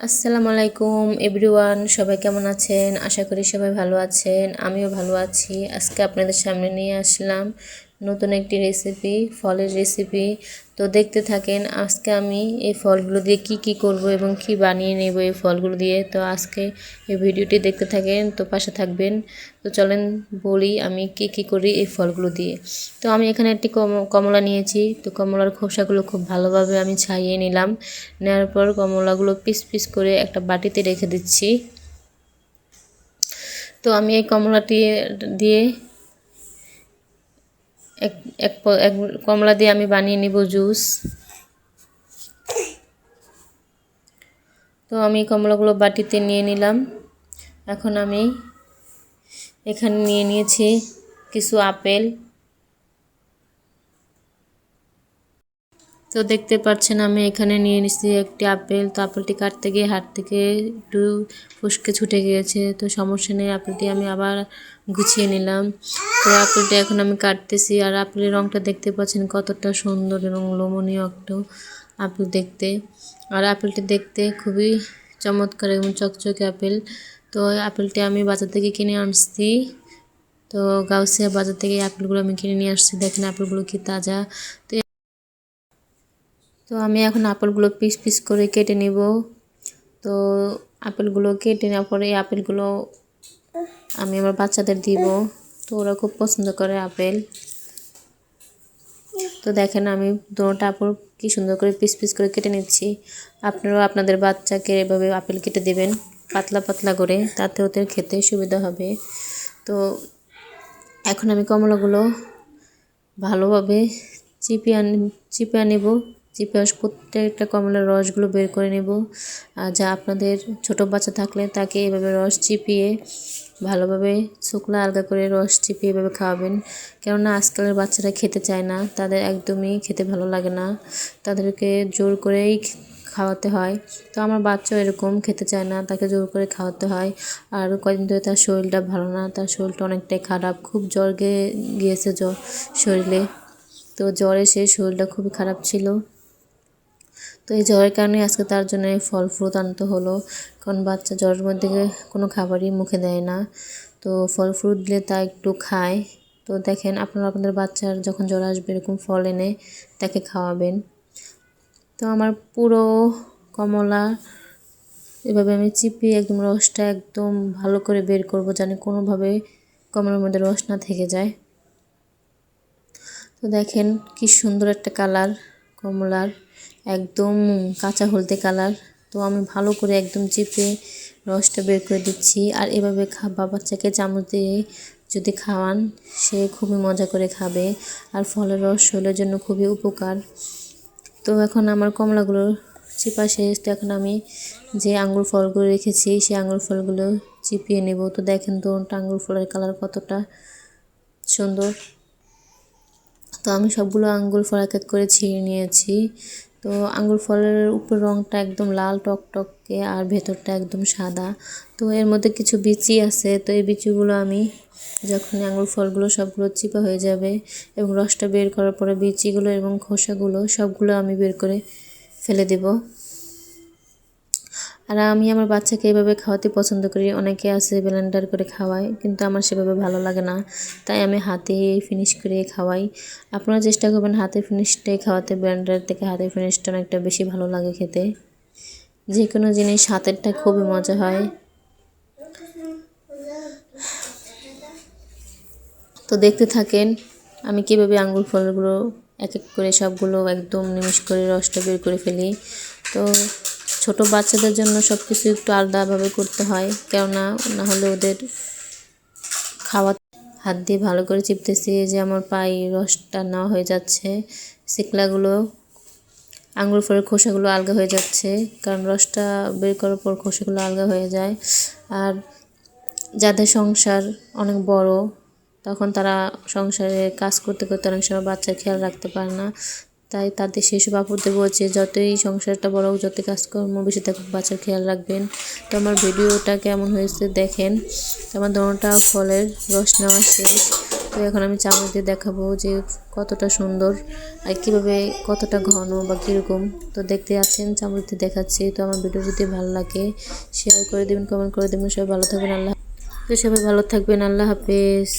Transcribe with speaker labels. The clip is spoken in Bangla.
Speaker 1: আসসালামু আলাইকুম এভরিওয়ান, সবাই কেমন আছেন? আশা করি সবাই ভালো আছেন। আমিও ভালো আছি। আজকে আপনাদের সামনে নিয়ে আসলাম নতুন একটি রেসিপি, ফলের রেসিপি। তো দেখতে থাকেন আজকে আমি এই ফলগুলো দিয়ে কি করব এবং কি বানিয়ে নেব এই ফলগুলো দিয়ে। তো আজকে এই ভিডিওটি দেখতে থাকেন, তো পাশে থাকবেন। তো চলেন বলি আমি কি করি এই ফলগুলো দিয়ে। তো আমি এখানে একটি কমলা নিয়েছি। তো কমলার খোসাগুলো খুব ভালোভাবে আমি ছাড়িয়ে নিলাম। নেওয়ার পর কমলাগুলো পিস পিস করে একটা বাটিতে রেখে দিচ্ছি। তো আমি এই কমলাটি দিয়ে এক এক এক কমলা দিয়ে আমি বানিয়ে নিব জুস। তো আমি কমলাগুলো বাটিতে নিয়ে নিলাম। এখন আমি এখানে নিয়ে নিয়েছি কিছু আপেল। তো দেখতে পাচ্ছেন আমি এখানে নিয়ে নিচ্ছি একটি আপেল। তো আপেলটি কাটতে গিয়ে হাত থেকে একটু ফসকে ছুটে গিয়েছে, তো সমস্যা নেই, আপেলটি আমি আবার গুছিয়ে নিলাম। তো আপেলটি এখন আমি কাটতেছি। আর আপেলের রঙটা দেখতে পাচ্ছেন কতটা সুন্দর এবং লোমনীয় একটা আপেল দেখতে। আর আপেলটি দেখতে খুবই চমৎকার এবং চকচকে আপেল। তো আপেলটি আমি বাজার থেকে কিনে আনছি। তো গাউসিয়া বাজার থেকে আপেলগুলো আমি কিনে নিয়ে আসছি। দেখেন আপেলগুলো কি তাজা। তো আমি এখন আপেলগুলো পিস পিস করে কেটে নিব। তো আপেলগুলো কেটে নেওয়ার পরে এই আপেলগুলো আমি আমার বাচ্চাদের দিব। তো ওরা খুব পছন্দ করে আপেল। তো দেখেন আমি দুটোটা আপেল কি সুন্দর করে পিস পিস করে কেটে নিচ্ছি। আপনারাও আপনাদের বাচ্চাকে এভাবে আপেল কেটে দেবেন পাতলা পাতলা করে, তাতে ওদের খেতে সুবিধা হবে। তো এখন আমি কমলাগুলো ভালোভাবে চিপে নেব। চিপে প্রত্যেকটা কমলার রসগুলো বের করে নেব। আর যা আপনাদের ছোট বাচ্চা থাকলে তাকে এভাবে রস চিপিয়ে ভালোভাবে শুকনো আলগা করে রস চিপিয়ে এভাবে খাওয়াবেন। কেননা আজকালের বাচ্চারা খেতে চায় না, তাদের একদমই খেতে ভালো লাগে না, তাদেরকে জোর করেই খাওয়াতে হয়। তো আমার বাচ্চাও এরকম খেতে চায় না, তাকে জোর করে খাওয়াতে হয়। আর কয়েকদিন ধরে তার শরীরটা ভালো না, তার শরীরটা অনেকটাই খারাপ, খুব জ্বর গিয়েছে শরীরে। তো জ্বরে সেই শরীরটা খুবই খারাপ ছিল। তো এই জ্বরের কারণে আজকে তার জন্য ফল ফ্রুট আনতে হলো, কারণ বাচ্চা জ্বরের মধ্যে কোনো খাবারই মুখে দেয় না। তো ফল ফ্রুট দিলে তা একটু খায়। তো দেখেন আপনারা আপনাদের বাচ্চার যখন জ্বর আসবে এরকম ফল এনে তাকে খাওয়াবেন। তো আমার পুরো কমলা এভাবে আমি চিপিয়ে একদম রসটা একদম ভালো করে বের করব, যেন কোনোভাবে কমলার মধ্যে রস না থেকে যায়। তো দেখেন কি সুন্দর একটা কালার কমলার, একদম কাঁচা হলদে কালার। তো আমি ভালো করে একদম চিপে রসটা বের করে দিচ্ছি। আর এভাবে বাচ্চাকে চামচ দিয়ে যদি খাওয়ান সে খুবই মজা করে খাবে। আর ফলের রস শরীরের জন্য খুবই উপকার। তো এখন আমার কমলাগুলো চিপা শেষ। তো এখন আমি যে আঙ্গুর ফলগুলো রেখেছি সেই আঙ্গুর ফলগুলো চিপিয়ে নেব। তো দেখেন তো আঙ্গুর ফলের কালার কতটা সুন্দর। তো আমি সবগুলো আঙ্গুর ফল এক এক করে ছিঁড়ে নিয়েছি। তো আঙ্গুর ফলের উপর রঙটা একদম লাল টকটকে আর ভেতরটা একদম সাদা। তো এর মধ্যে কিছু বিচি আছে। তো এই বিচিগুলো আমি যখন আঙ্গুর ফলগুলো সবগুলো চিপা হয়ে যাবে এবং রসটা বের করার পরে বিচিগুলো এবং খোসাগুলো সবগুলো আমি বের করে ফেলে দেব। আর আমি আমার বাচ্চাকে এভাবে খাওয়াতে পছন্দ করি। অনেকে আছে ব্লেন্ডার করে খাওয়ায়, কিন্তু আমার সেভাবে ভালো লাগে না, তাই আমি হাতে ফিনিশ করে খাওয়াই। আপনারা চেষ্টা করবেন হাতে ফিনিশটাই খাওয়াতে, ব্লেন্ডার থেকে হাতে ফিনিশটা অনেকটা বেশি ভালো লাগে খেতে। যে কোনো জিনিস হাতেরটা খুবই মজা হয়। তো দেখতে থাকেন আমি কীভাবে আঙ্গুর ফলগুলো এক এক করে সবগুলো একদম নিমিষ করে রসটা বের করে ফেলি। তো ছোট বাচ্চাদের জন্য সব কিছু একটু আলাদাভাবে করতে হয়, কেননা না হলে ওদের খাওয়া। হাত দিয়ে ভালো করে চিপতেছি, যে আমার পায়ে রসটা নেওয়া হয়ে যাচ্ছে, শিকলাগুলো আঙ্গুর ফলের খোসাগুলো আলগা হয়ে যাচ্ছে, কারণ রসটা বের করার পর খোসাগুলো আলগা হয়ে যায়। আর যাদের সংসার অনেক বড়, তখন তারা সংসারে কাজ করতে করতে অনেক সময় বাচ্চার খেয়াল রাখতে পারে না, তাই তাদের সেসব আপুদের বলছে যতই সংসারটা বড় হোক, যতই কাজকর্ম বেশি থাকুক, বাচ্চার খেয়াল রাখবেন। তো আমার ভিডিওটা কেমন হয়েছে দেখেন। তো আমার দোনোটা ফলের রস নেওয়া শেষ। তো এখন আমি চামচ দিয়ে দেখাবো যে কতটা সুন্দর আর কীভাবে কতটা ঘন বা কীরকম। তো দেখতে আছেন চামচ দিয়ে দেখাচ্ছি। তো আমার ভিডিও যদি ভালো লাগে শেয়ার করে দেবেন, কমেন্ট করে দেবেন। সবাই ভালো থাকবেন, সবাই ভালো থাকবেন। আল্লাহ হাফেজ।